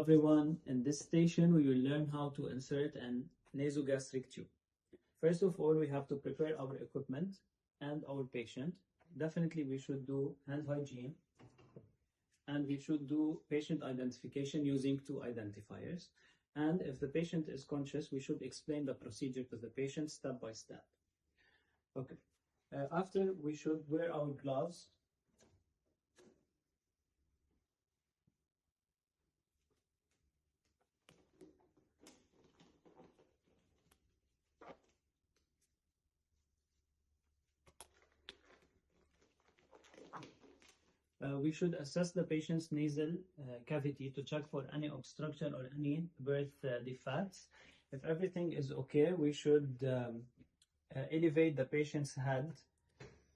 everyone. In this station, we will learn how to insert an nasogastric tube. First of all, we have to prepare our equipment and our patient. Definitely, we should do hand hygiene and we should do patient identification using two identifiers. And if the patient is conscious, we should explain the procedure to the patient step by step. Okay. After, we should wear our gloves. We should assess the patient's nasal cavity to check for any obstruction or any birth defects. If everything is okay, we should elevate the patient's head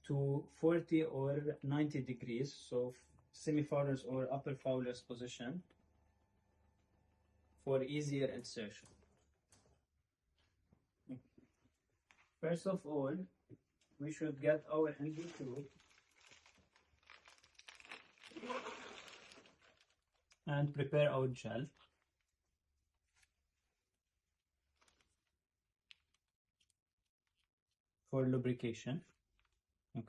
to 40 or 90 degrees, so semi-Fowler's or upper Fowler's position for easier insertion. First of all, we should get our NG tube and prepare our gel. For lubrication. Okay.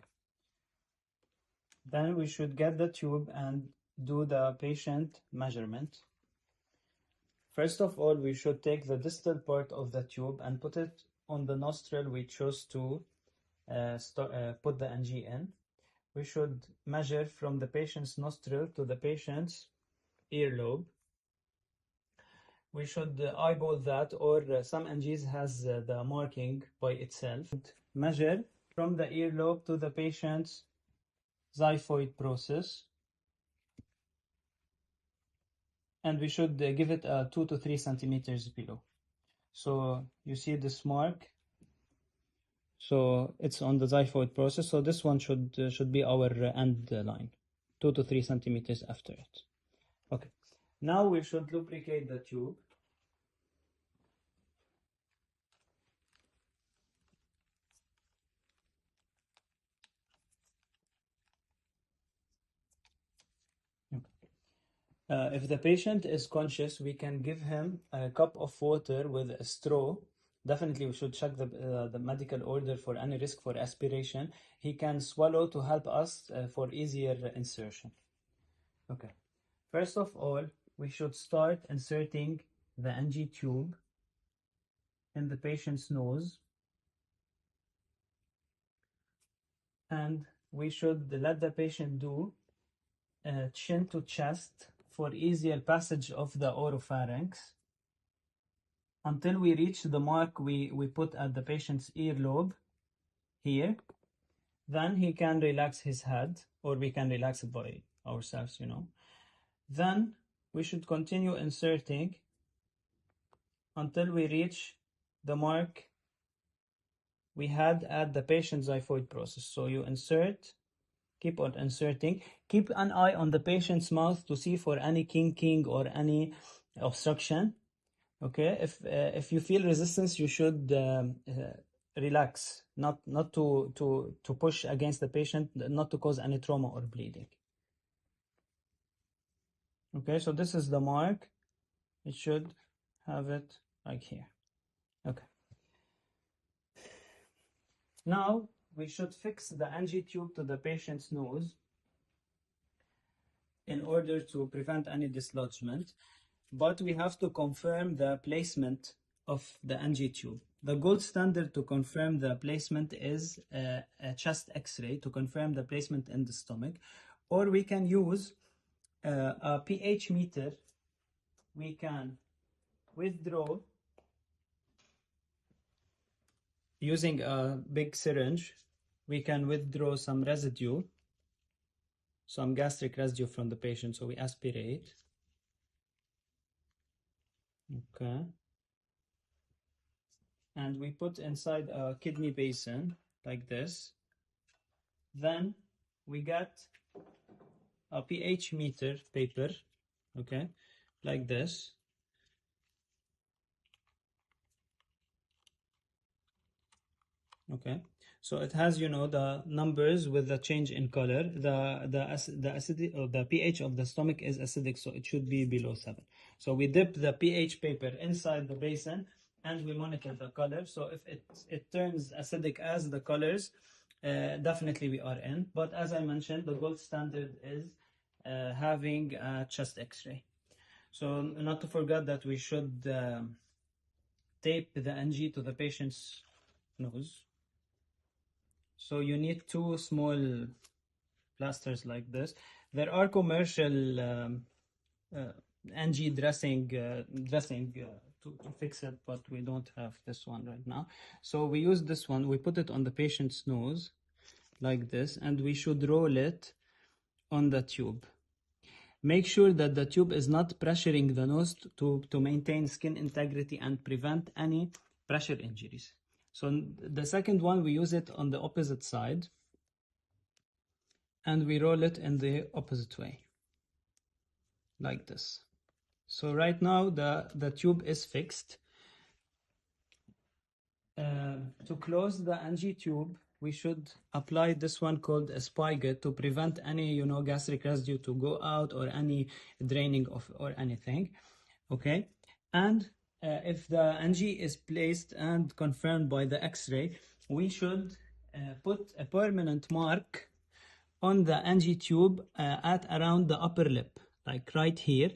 Then we should get the tube and do the patient measurement. First of all, we should take the distal part of the tube and put it on the nostril we chose to put the NG in. We should measure from the patient's nostril to the patient's earlobe. We should eyeball that, or some NGs has the marking by itself. Measure from the earlobe to the patient's xiphoid process. And we should give it 2 to 3 centimeters below. So you see this mark. So it's on the xiphoid process. So this one should be our end line, 2 to 3 centimeters after it. Okay. Now we should lubricate the tube. If the patient is conscious, we can give him a cup of water with a straw. Definitely, we should check the medical order for any risk for aspiration. He can swallow to help us for easier insertion. Okay. First of all, we should start inserting the NG tube in the patient's nose. And we should let the patient do chin to chest for easier passage of the oropharynx until we reach the mark we put at the patient's earlobe here. Then he can relax his head, or we can relax it by ourselves, you know. Then we should continue inserting until we reach the mark we had at the patient's xiphoid process. So you insert, keep on inserting, keep an eye on the patient's mouth to see for any kinking or any obstruction. Okay, if you feel resistance, you should relax, not to push against the patient, not to cause any trauma or bleeding. Okay, so this is the mark. It should have it like here. Okay. Now we should fix the NG tube to the patient's nose in order to prevent any dislodgement, but we have to confirm the placement of the NG tube. The gold standard to confirm the placement is a chest X-ray to confirm the placement in the stomach, or we can use a pH meter. We can withdraw using a big syringe. We can withdraw some residue, some gastric residue from the patient. So we aspirate. Okay. And we put inside a kidney basin like this. Then we get a pH meter paper, okay, like this. Okay, so it has, you know, the numbers with the change in color. The pH of the stomach is acidic, so it should be below 7. So we dip the pH paper inside the basin and we monitor the color. So if it turns acidic as the colors, definitely we are in. But as I mentioned, the gold standard is having a chest x-ray. So not to forget that we should tape the NG to the patient's nose. So you need 2 small plasters like this. There are commercial NG dressing to fix it, but we don't have this one right now. So we use this one. We put it on the patient's nose like this, and we should roll it on the tube. Make sure that the tube is not pressuring the nose to maintain skin integrity and prevent any pressure injuries. So the second one, we use it on the opposite side and we roll it in the opposite way like this. So right now the tube is fixed. To close the NG tube, we should apply this one called a spigot to prevent any gastric residue to go out or any draining of or anything. Okay, and if the NG is placed and confirmed by the X-ray, we should put a permanent mark on the NG tube at around the upper lip, like right here,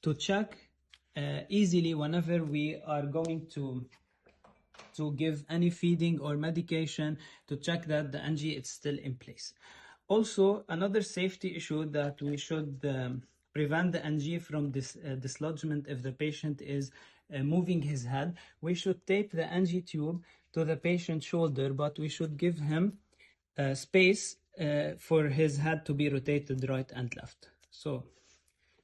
to check easily whenever we are going to give any feeding or medication, to check that the NG is still in place. Also, another safety issue that we should prevent the NG from dislodgement if the patient is moving his head. We should tape the NG tube to the patient's shoulder, but we should give him space for his head to be rotated right and left. So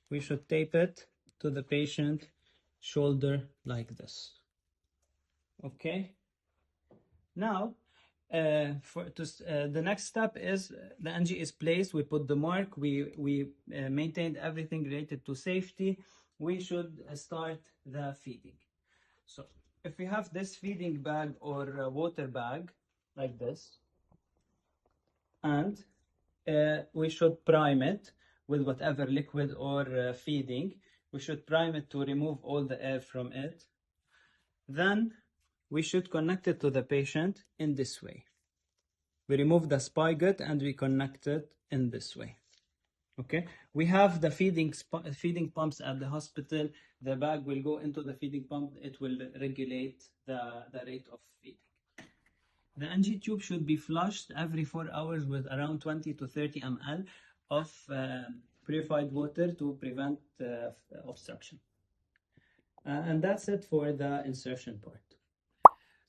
we should tape it to the patient shoulder like this. Okay. Now, the next step is the NG is placed. We put the mark. We maintained everything related to safety. We should start the feeding. So if we have this feeding bag or water bag like this, and we should prime it with whatever liquid or feeding. We should prime it to remove all the air from it. Then we should connect it to the patient in this way. We remove the spigot and we connect it in this way. Okay, we have the feeding pumps at the hospital. The bag will go into the feeding pump. It will regulate the rate of feeding. The NG tube should be flushed every 4 hours with around 20 to 30 ml of purified water to prevent obstruction. And that's it for the insertion part.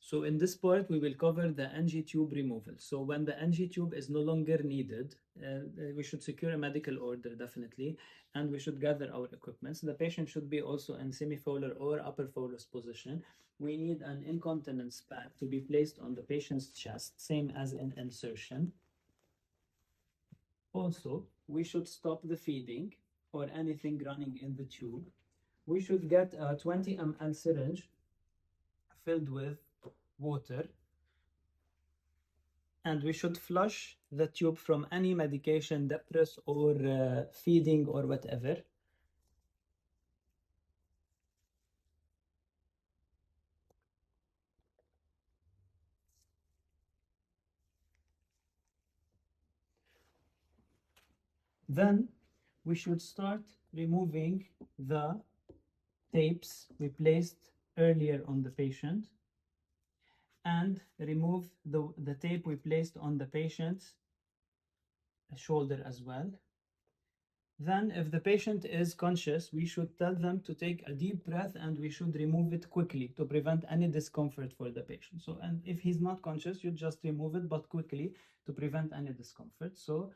So in this part, we will cover the NG tube removal. So when the NG tube is no longer needed, we should secure a medical order, definitely, and we should gather our equipment. So the patient should be also in semi-fowler or upper fowler's position. We need an incontinence pad to be placed on the patient's chest, same as in insertion. Also, we should stop the feeding or anything running in the tube. We should get a 20 ml syringe filled with water, and we should flush the tube from any medication, debris or feeding or whatever. Then we should start removing the tapes we placed earlier on the patient, and remove the tape we placed on the patient's shoulder as well. Then if the patient is conscious, we should tell them to take a deep breath and we should remove it quickly to prevent any discomfort for the patient. So, and if he's not conscious, you just remove it, but quickly to prevent any discomfort. So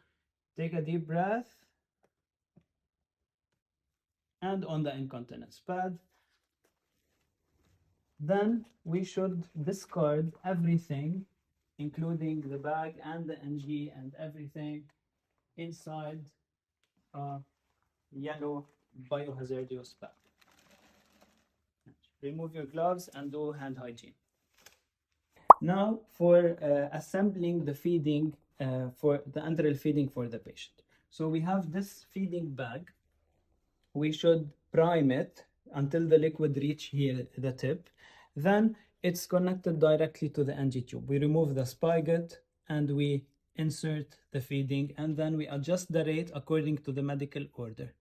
take a deep breath, and on the incontinence pad. Then we should discard everything, including the bag and the NG and everything inside a yellow biohazardous bag. Remove your gloves and do hand hygiene. Now for assembling the feeding, for the enteral feeding for the patient. So we have this feeding bag. We should prime it until the liquid reach here, the tip. Then it's connected directly to the NG tube. We remove the spigot and we insert the feeding, and then we adjust the rate according to the medical order.